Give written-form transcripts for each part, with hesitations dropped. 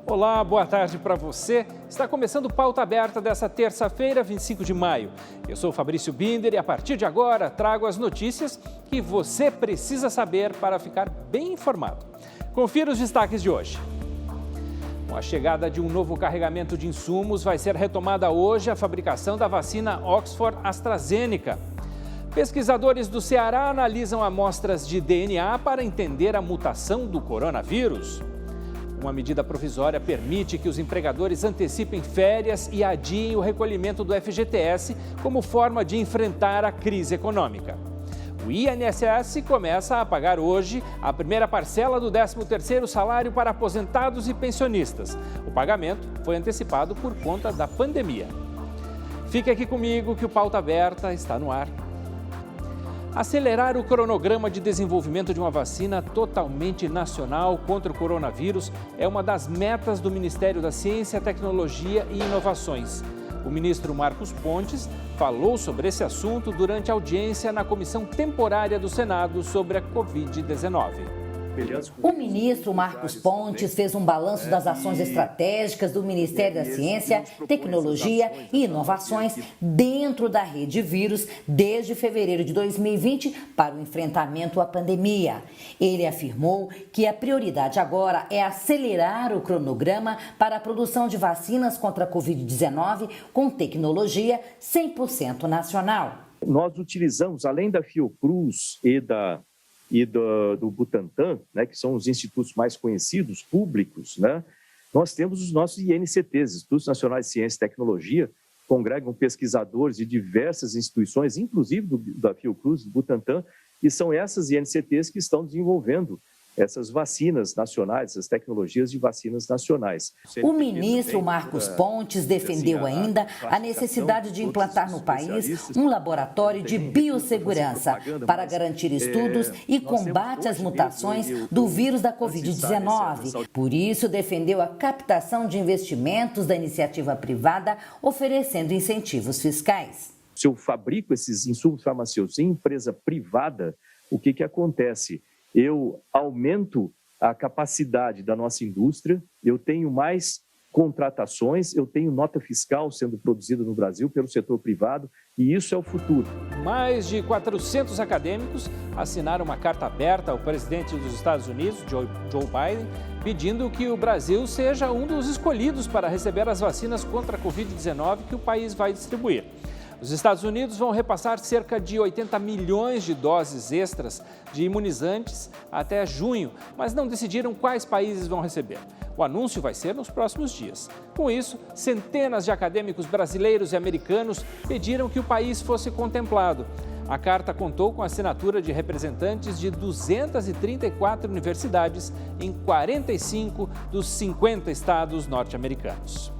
Olá, boa tarde para você. Está começando Pauta Aberta dessa terça-feira, 25 de maio. Eu sou o Fabrício Binder e a partir de agora trago as notícias que você precisa saber para ficar bem informado. Confira os destaques de hoje. Com a chegada de um novo carregamento de insumos, vai ser retomada hoje a fabricação da vacina Oxford AstraZeneca. Pesquisadores do Ceará analisam amostras de DNA para entender a mutação do coronavírus. Uma medida provisória permite que os empregadores antecipem férias e adiem o recolhimento do FGTS como forma de enfrentar a crise econômica. O INSS começa a pagar hoje a primeira parcela do 13º salário para aposentados e pensionistas. O pagamento foi antecipado por conta da pandemia. Fique aqui comigo que o Pauta Aberta está no ar. Acelerar o cronograma de desenvolvimento de uma vacina totalmente nacional contra o coronavírus é uma das metas do Ministério da Ciência, Tecnologia e Inovações. O ministro Marcos Pontes falou sobre esse assunto durante a audiência na Comissão Temporária do Senado sobre a Covid-19. O ministro Marcos Pontes fez um balanço das ações estratégicas do Ministério da Ciência, Tecnologia e Inovações dentro da rede vírus desde fevereiro de 2020 para o enfrentamento à pandemia. Ele afirmou que a prioridade agora é acelerar o cronograma para a produção de vacinas contra a Covid-19 com tecnologia 100% nacional. Nós utilizamos, além da Fiocruz e do Butantan, né, que são os institutos mais conhecidos, públicos, né, nós temos os nossos INCTs, Institutos Nacionais de Ciência e Tecnologia, congregam pesquisadores de diversas instituições, inclusive da Fiocruz, do Butantan, e são essas INCTs que estão desenvolvendo essas vacinas nacionais, essas tecnologias de vacinas nacionais. O ministro Marcos Pontes defendeu ainda a necessidade de implantar no país um laboratório de biossegurança para garantir estudos e combate às mutações do vírus da Covid-19. Por isso, defendeu a captação de investimentos da iniciativa privada, oferecendo incentivos fiscais. Se eu fabrico esses insumos farmacêuticos em empresa privada, o que acontece? Eu aumento a capacidade da nossa indústria, eu tenho mais contratações, eu tenho nota fiscal sendo produzida no Brasil pelo setor privado e isso é o futuro. Mais de 400 acadêmicos assinaram uma carta aberta ao presidente dos Estados Unidos, Joe Biden, pedindo que o Brasil seja um dos escolhidos para receber as vacinas contra a Covid-19 que o país vai distribuir. Os Estados Unidos vão repassar cerca de 80 milhões de doses extras de imunizantes até junho, mas não decidiram quais países vão receber. O anúncio vai ser nos próximos dias. Com isso, centenas de acadêmicos brasileiros e americanos pediram que o país fosse contemplado. A carta contou com a assinatura de representantes de 234 universidades em 45 dos 50 estados norte-americanos.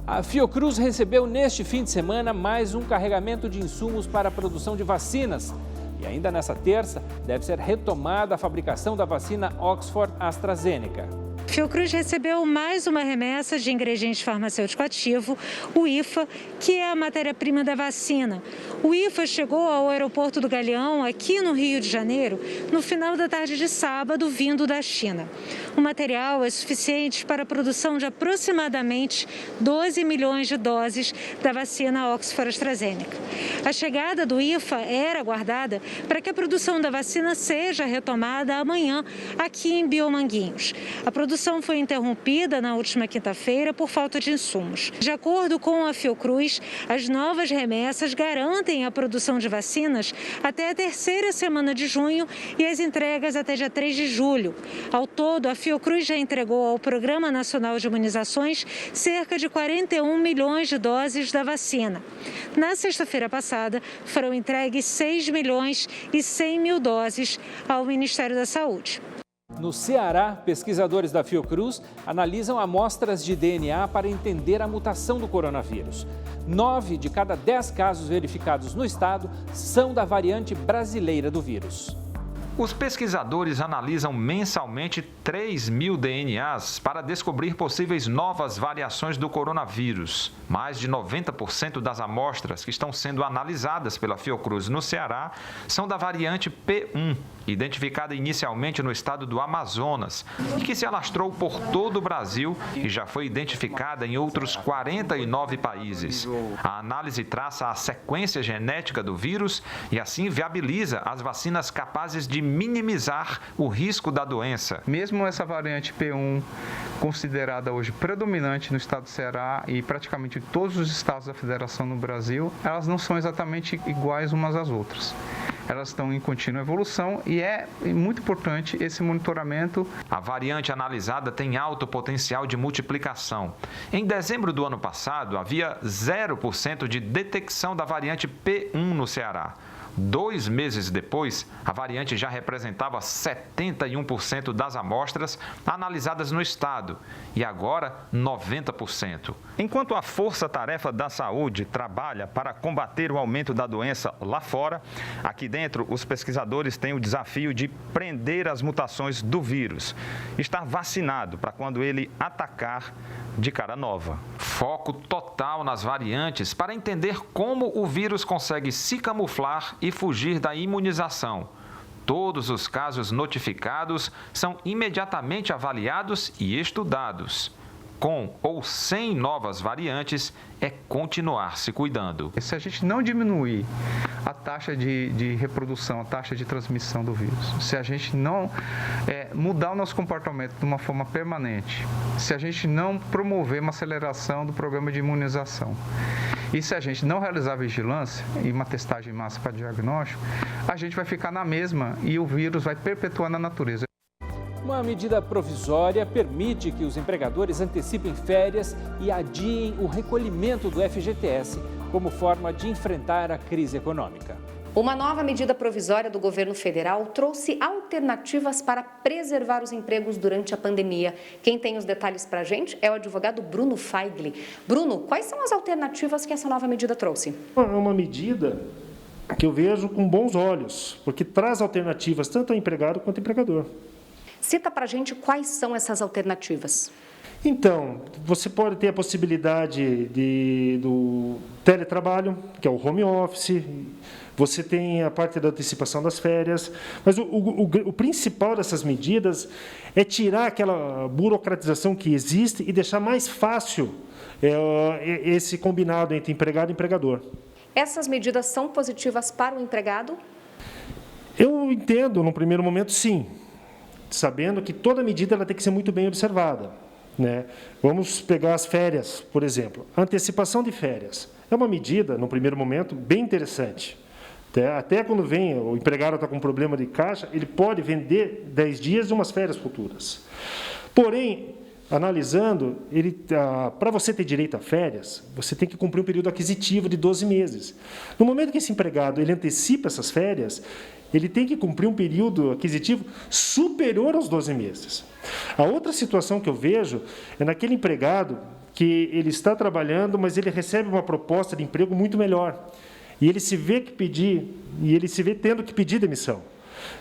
A Fiocruz recebeu neste fim de semana mais um carregamento de insumos para a produção de vacinas. E ainda nessa terça, deve ser retomada a fabricação da vacina Oxford AstraZeneca. Fiocruz recebeu mais uma remessa de ingrediente farmacêutico ativo, o IFA, que é a matéria-prima da vacina. O IFA chegou ao aeroporto do Galeão, aqui no Rio de Janeiro, no final da tarde de sábado, vindo da China. O material é suficiente para a produção de aproximadamente 12 milhões de doses da vacina Oxford AstraZeneca. A chegada do IFA era aguardada para que a produção da vacina seja retomada amanhã, aqui em Biomanguinhos. A produção foi interrompida na última quinta-feira por falta de insumos. De acordo com a Fiocruz, as novas remessas garantem a produção de vacinas até a terceira semana de junho e as entregas até dia 3 de julho. Ao todo, a Fiocruz já entregou ao Programa Nacional de Imunizações cerca de 41 milhões de doses da vacina. Na sexta-feira passada, foram entregues 6 milhões e 100 mil doses ao Ministério da Saúde. No Ceará, pesquisadores da Fiocruz analisam amostras de DNA para entender a mutação do coronavírus. 9 de cada 10 casos verificados no estado são da variante brasileira do vírus. Os pesquisadores analisam mensalmente 3.000 DNAs para descobrir possíveis novas variações do coronavírus. Mais de 90% das amostras que estão sendo analisadas pela Fiocruz no Ceará são da variante P1, identificada inicialmente no estado do Amazonas, e que se alastrou por todo o Brasil e já foi identificada em outros 49 países. A análise traça a sequência genética do vírus e assim viabiliza as vacinas capazes de minimizar o risco da doença. Mesmo essa variante P1, considerada hoje predominante no estado do Ceará e praticamente em todos os estados da federação no Brasil, elas não são exatamente iguais umas às outras. Elas estão em contínua evolução e é muito importante esse monitoramento. A variante analisada tem alto potencial de multiplicação. Em dezembro do ano passado, havia 0% de detecção da variante P1 no Ceará. 2 meses depois, a variante já representava 71% das amostras analisadas no estado e agora 90%. Enquanto a Força Tarefa da Saúde trabalha para combater o aumento da doença lá fora, aqui dentro os pesquisadores têm o desafio de prender as mutações do vírus, estar vacinado para quando ele atacar de cara nova. Foco total nas variantes para entender como o vírus consegue se camuflar e fugir da imunização. Todos os casos notificados são imediatamente avaliados e estudados. Com ou sem novas variantes, é continuar se cuidando. Se a gente não diminuir a taxa de reprodução, a taxa de transmissão do vírus, se a gente não mudar o nosso comportamento de uma forma permanente, se a gente não promover uma aceleração do programa de imunização, e se a gente não realizar vigilância e uma testagem em massa para diagnóstico, a gente vai ficar na mesma e o vírus vai perpetuar na natureza. Uma medida provisória permite que os empregadores antecipem férias e adiem o recolhimento do FGTS como forma de enfrentar a crise econômica. Uma nova medida provisória do governo federal trouxe alternativas para preservar os empregos durante a pandemia. Quem tem os detalhes para a gente é o advogado Bruno Feigli. Bruno, quais são as alternativas que essa nova medida trouxe? É uma medida que eu vejo com bons olhos, porque traz alternativas tanto ao empregado quanto ao empregador. Cita para a gente quais são essas alternativas. Então, você pode ter a possibilidade do teletrabalho, que é o home office, você tem a parte da antecipação das férias, mas o principal dessas medidas é tirar aquela burocratização que existe e deixar mais fácil esse combinado entre empregado e empregador. Essas medidas são positivas para o empregado? Eu entendo, no primeiro momento, sim, sabendo que toda medida ela tem que ser muito bem observada, né? Vamos pegar as férias, por exemplo. A antecipação de férias é uma medida, no primeiro momento, bem interessante. Até quando o empregado está com um problema de caixa, ele pode vender 10 dias de umas férias futuras. Porém, analisando, para você ter direito a férias, você tem que cumprir um período aquisitivo de 12 meses. No momento que esse empregado ele antecipa essas férias, ele tem que cumprir um período aquisitivo superior aos 12 meses. A outra situação que eu vejo é naquele empregado que ele está trabalhando, mas ele recebe uma proposta de emprego muito melhor. E ele se vê tendo que pedir demissão.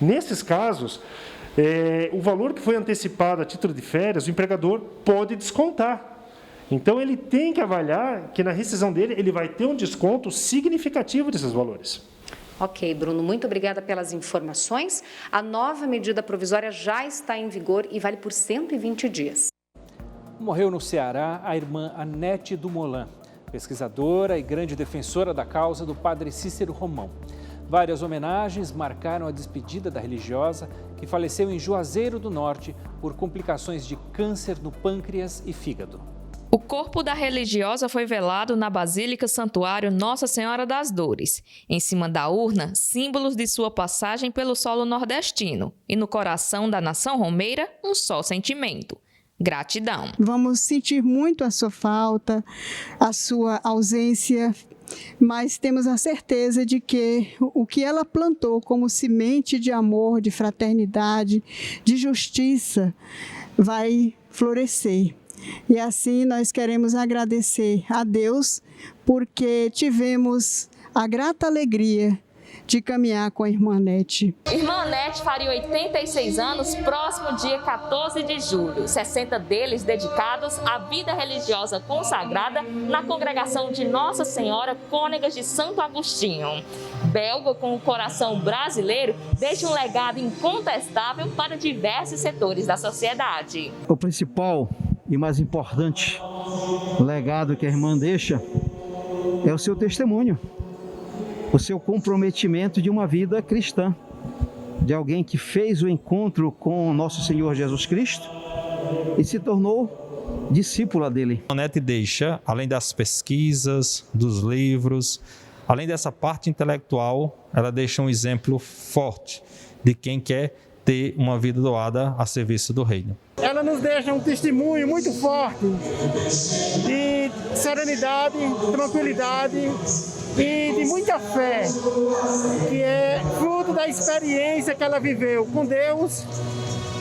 Nesses casos, o valor que foi antecipado a título de férias, o empregador pode descontar. Então, ele tem que avaliar que na rescisão dele, ele vai ter um desconto significativo desses valores. Ok, Bruno, muito obrigada pelas informações. A nova medida provisória já está em vigor e vale por 120 dias. Morreu no Ceará a irmã Anete Dumoulin, pesquisadora e grande defensora da causa do padre Cícero Romão. Várias homenagens marcaram a despedida da religiosa, que faleceu em Juazeiro do Norte por complicações de câncer no pâncreas e fígado. O corpo da religiosa foi velado na Basílica Santuário Nossa Senhora das Dores. Em cima da urna, símbolos de sua passagem pelo solo nordestino. E no coração da nação romeira, um só sentimento: gratidão. Vamos sentir muito a sua falta, a sua ausência, mas temos a certeza de que o que ela plantou como semente de amor, de fraternidade, de justiça, vai florescer. E assim nós queremos agradecer a Deus, porque tivemos a grata alegria de caminhar com a irmã Nete. Irmã Nete faria 86 anos próximo dia 14 de julho, 60 deles dedicados à vida religiosa consagrada na congregação de Nossa Senhora Cônegas de Santo Agostinho. Belga com o coração brasileiro, deixa um legado incontestável para diversos setores da sociedade. O principal e mais importante legado que a irmã deixa é o seu testemunho, o seu comprometimento de uma vida cristã, de alguém que fez o encontro com nosso Senhor Jesus Cristo e se tornou discípula dele. A Nete deixa, além das pesquisas, dos livros, além dessa parte intelectual, ela deixa um exemplo forte de quem quer ter uma vida doada a serviço do reino. Ela nos deixa um testemunho muito forte de serenidade, tranquilidade e de muita fé, que é fruto da experiência que ela viveu com Deus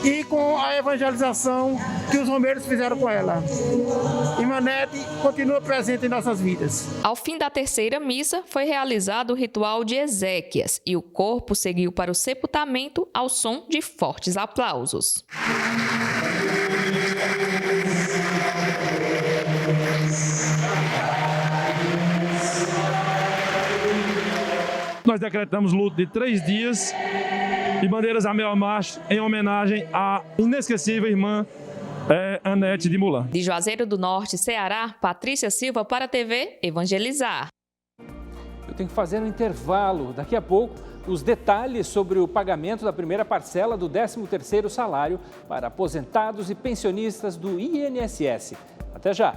e com a evangelização que os romeiros fizeram com ela. Irmã Nete continua presente em nossas vidas. Ao fim da terceira missa, foi realizado o ritual de exéquias e o corpo seguiu para o sepultamento ao som de fortes aplausos. Nós decretamos luto de 3 dias e bandeiras a meio marcha em homenagem à inesquecível irmã Anete de Mulan. De Juazeiro do Norte, Ceará, Patrícia Silva para a TV Evangelizar. Eu tenho que fazer um intervalo. Daqui a pouco, os detalhes sobre o pagamento da primeira parcela do 13º salário para aposentados e pensionistas do INSS. Até já!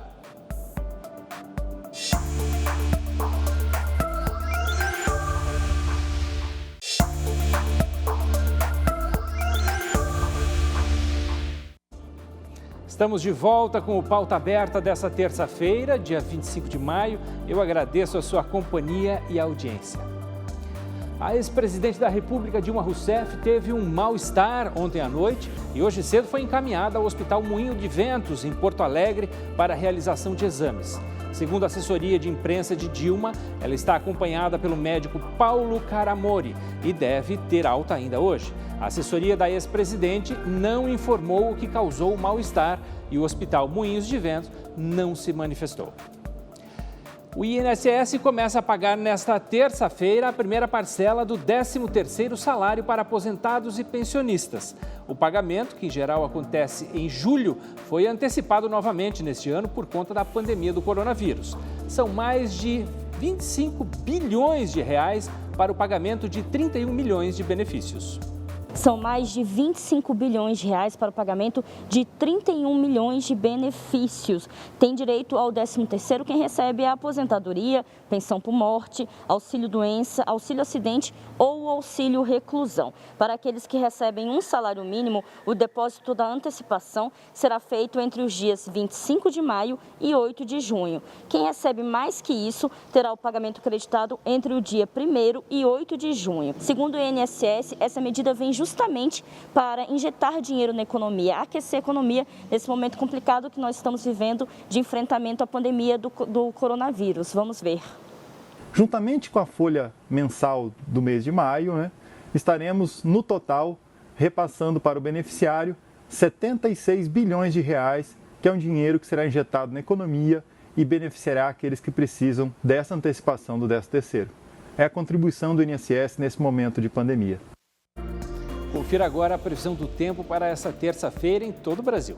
Estamos de volta com o Pauta Aberta dessa terça-feira, dia 25 de maio. Eu agradeço a sua companhia e audiência. A ex-presidente da República, Dilma Rousseff, teve um mal-estar ontem à noite e hoje cedo foi encaminhada ao Hospital Moinho de Ventos, em Porto Alegre, para a realização de exames. Segundo a assessoria de imprensa de Dilma, ela está acompanhada pelo médico Paulo Caramori e deve ter alta ainda hoje. A assessoria da ex-presidente não informou o que causou o mal-estar e o Hospital Moinhos de Ventos não se manifestou. O INSS começa a pagar nesta terça-feira a primeira parcela do 13º salário para aposentados e pensionistas. O pagamento, que em geral acontece em julho, foi antecipado novamente neste ano por conta da pandemia do coronavírus. São mais de 25 bilhões de reais para o pagamento de 31 milhões de benefícios. São mais de 25 bilhões de reais para o pagamento de 31 milhões de benefícios. Tem direito ao 13º quem recebe a aposentadoria, pensão por morte, auxílio-doença, auxílio-acidente ou auxílio reclusão. Para aqueles que recebem um salário mínimo, o depósito da antecipação será feito entre os dias 25 de maio e 8 de junho. Quem recebe mais que isso terá o pagamento creditado entre o dia 1º e 8 de junho. Segundo o INSS, essa medida vem justamente para injetar dinheiro na economia, aquecer a economia nesse momento complicado que nós estamos vivendo de enfrentamento à pandemia do coronavírus. Vamos ver. Juntamente com a folha mensal do mês de maio, estaremos no total repassando para o beneficiário 76 bilhões de reais, que é um dinheiro que será injetado na economia e beneficiará aqueles que precisam dessa antecipação do 13º. É a contribuição do INSS nesse momento de pandemia. Confira agora a previsão do tempo para essa terça-feira em todo o Brasil.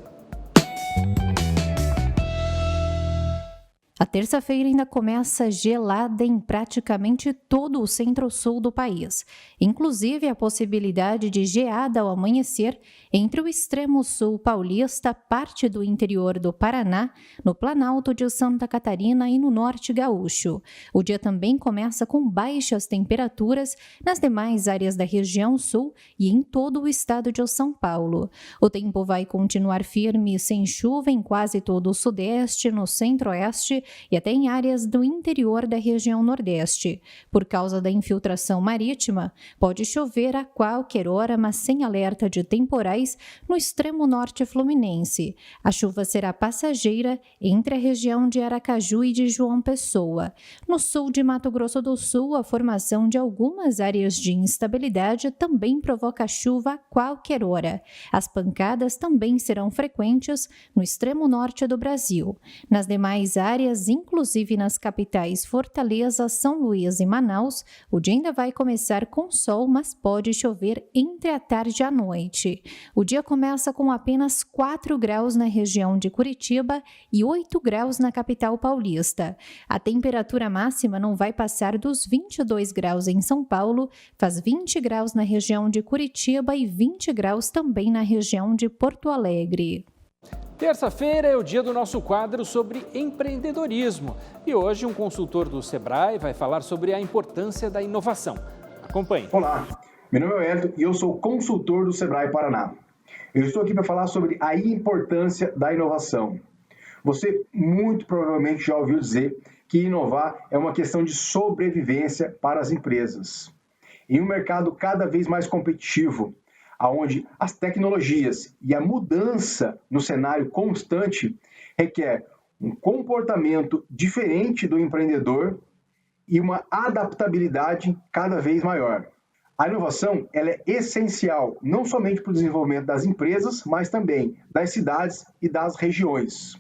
A terça-feira ainda começa gelada em praticamente todo o centro-sul do país, inclusive a possibilidade de geada ao amanhecer entre o extremo sul paulista, parte do interior do Paraná, no Planalto de Santa Catarina e no norte gaúcho. O dia também começa com baixas temperaturas nas demais áreas da região sul e em todo o estado de São Paulo. O tempo vai continuar firme e sem chuva em quase todo o sudeste, no centro-oeste, e até em áreas do interior da região Nordeste. Por causa da infiltração marítima, pode chover a qualquer hora, mas sem alerta de temporais no extremo norte fluminense. A chuva será passageira entre a região de Aracaju e de João Pessoa. No sul de Mato Grosso do Sul, a formação de algumas áreas de instabilidade também provoca chuva a qualquer hora. As pancadas também serão frequentes no extremo norte do Brasil. Nas demais áreas, inclusive nas capitais Fortaleza, São Luís e Manaus, o dia ainda vai começar com sol, mas pode chover entre a tarde e a noite. O dia começa com apenas 4 graus na região de Curitiba e 8 graus na capital paulista. A temperatura máxima não vai passar dos 22 graus em São Paulo, faz 20 graus na região de Curitiba e 20 graus também na região de Porto Alegre. Terça-feira é o dia do nosso quadro sobre empreendedorismo. E hoje um consultor do Sebrae vai falar sobre a importância da inovação. Acompanhe. Olá, meu nome é Elton e eu sou consultor do Sebrae Paraná. Eu estou aqui para falar sobre a importância da inovação. Você muito provavelmente já ouviu dizer que inovar é uma questão de sobrevivência para as empresas. Em um mercado cada vez mais competitivo, onde as tecnologias e a mudança no cenário constante requer um comportamento diferente do empreendedor e uma adaptabilidade cada vez maior. A inovação ela é essencial não somente para o desenvolvimento das empresas, mas também das cidades e das regiões.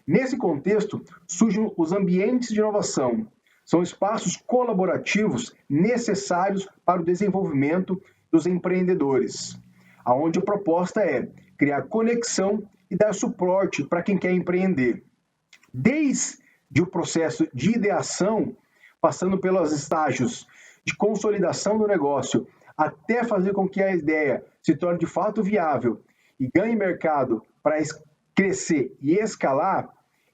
Nesse contexto, surgem os ambientes de inovação. São espaços colaborativos necessários para o desenvolvimento dos empreendedores, onde a proposta é criar conexão e dar suporte para quem quer empreender. Desde o processo de ideação, passando pelos estágios de consolidação do negócio, até fazer com que a ideia se torne de fato viável e ganhe mercado para crescer e escalar,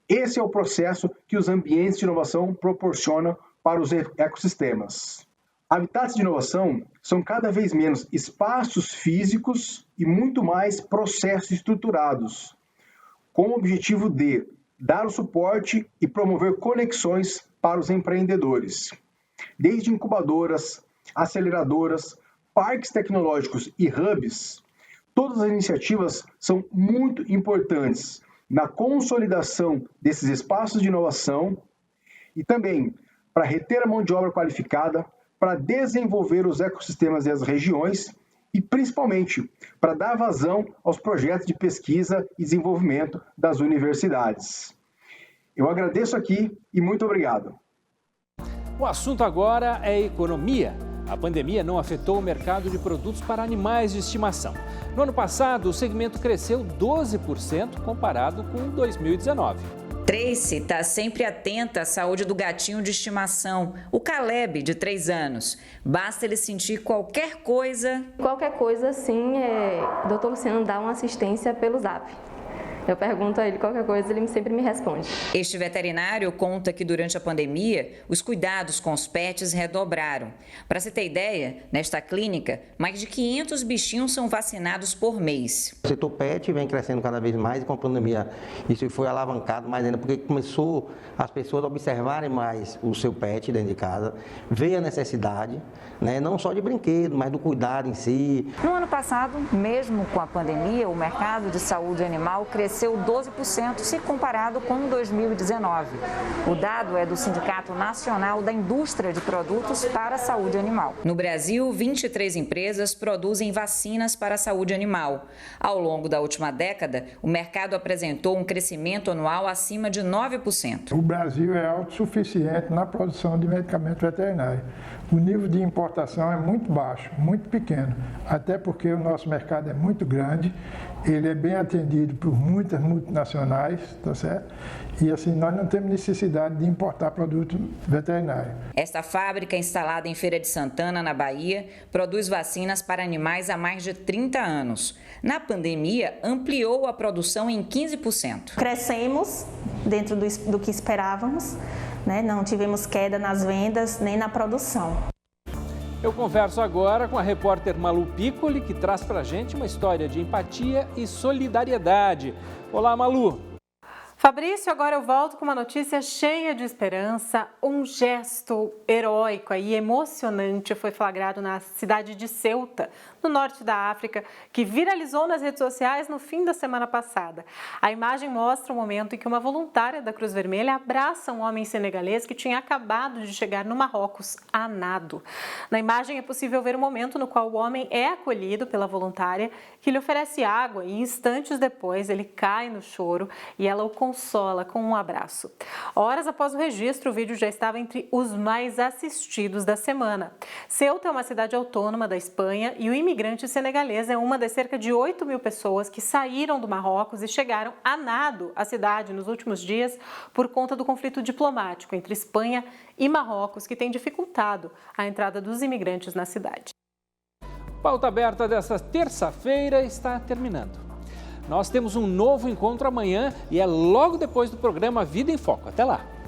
esse é o processo que os ambientes de inovação proporcionam para os ecossistemas. Habitats de inovação são cada vez menos espaços físicos e muito mais processos estruturados, com o objetivo de dar o suporte e promover conexões para os empreendedores. Desde incubadoras, aceleradoras, parques tecnológicos e hubs, todas as iniciativas são muito importantes na consolidação desses espaços de inovação e também para reter a mão de obra qualificada, para desenvolver os ecossistemas das regiões e, principalmente, para dar vazão aos projetos de pesquisa e desenvolvimento das universidades. Eu agradeço aqui e muito obrigado. O assunto agora é economia. A pandemia não afetou o mercado de produtos para animais de estimação. No ano passado, o segmento cresceu 12% comparado com 2019. Tracy está sempre atenta à saúde do gatinho de estimação, o Caleb, de 3 anos. Basta ele sentir qualquer coisa... Qualquer coisa, sim, Dr. Luciano dá uma assistência pelo Zap. Eu pergunto a ele qualquer coisa, ele sempre me responde. Este veterinário conta que durante a pandemia, os cuidados com os pets redobraram. Para você ter ideia, nesta clínica, mais de 500 bichinhos são vacinados por mês. O setor pet vem crescendo cada vez mais e com a pandemia isso foi alavancado mais ainda, porque começou as pessoas a observarem mais o seu pet dentro de casa, ver a necessidade, né, não só de brinquedo, mas do cuidado em si. No ano passado, mesmo com a pandemia, o mercado de saúde animal cresceu 12% se comparado com 2019. O dado é do Sindicato Nacional da Indústria de Produtos para a Saúde Animal. No Brasil, 23 empresas produzem vacinas para a saúde animal. Ao longo da última década, o mercado apresentou um crescimento anual acima de 9%. O Brasil é autossuficiente na produção de medicamento veterinário. O nível de importação é muito baixo, muito pequeno, até porque o nosso mercado é muito grande, ele é bem atendido por muitas multinacionais, tá certo? E assim, nós não temos necessidade de importar produto veterinário. Esta fábrica, instalada em Feira de Santana, na Bahia, produz vacinas para animais há mais de 30 anos. Na pandemia, ampliou a produção em 15%. Crescemos dentro do que esperávamos, né? Não tivemos queda nas vendas nem na produção. Eu converso agora com a repórter Malu Piccoli, que traz pra gente uma história de empatia e solidariedade. Olá, Malu! Fabrício, agora eu volto com uma notícia cheia de esperança. Um gesto heróico e emocionante foi flagrado na cidade de Ceuta, no norte da África, que viralizou nas redes sociais no fim da semana passada. A imagem mostra o momento em que uma voluntária da Cruz Vermelha abraça um homem senegalês que tinha acabado de chegar no Marrocos a nado. Na imagem é possível ver o momento no qual o homem é acolhido pela voluntária, que lhe oferece água e instantes depois ele cai no choro e ela o consola com um abraço. Horas após o registro, o vídeo já estava entre os mais assistidos da semana. Ceuta é uma cidade autônoma da Espanha e o imigrante senegalês é uma das cerca de 8 mil pessoas que saíram do Marrocos e chegaram a nado à cidade nos últimos dias por conta do conflito diplomático entre Espanha e Marrocos, que tem dificultado a entrada dos imigrantes na cidade. Pauta Aberta desta terça-feira está terminando. Nós temos um novo encontro amanhã e é logo depois do programa Vida em Foco. Até lá!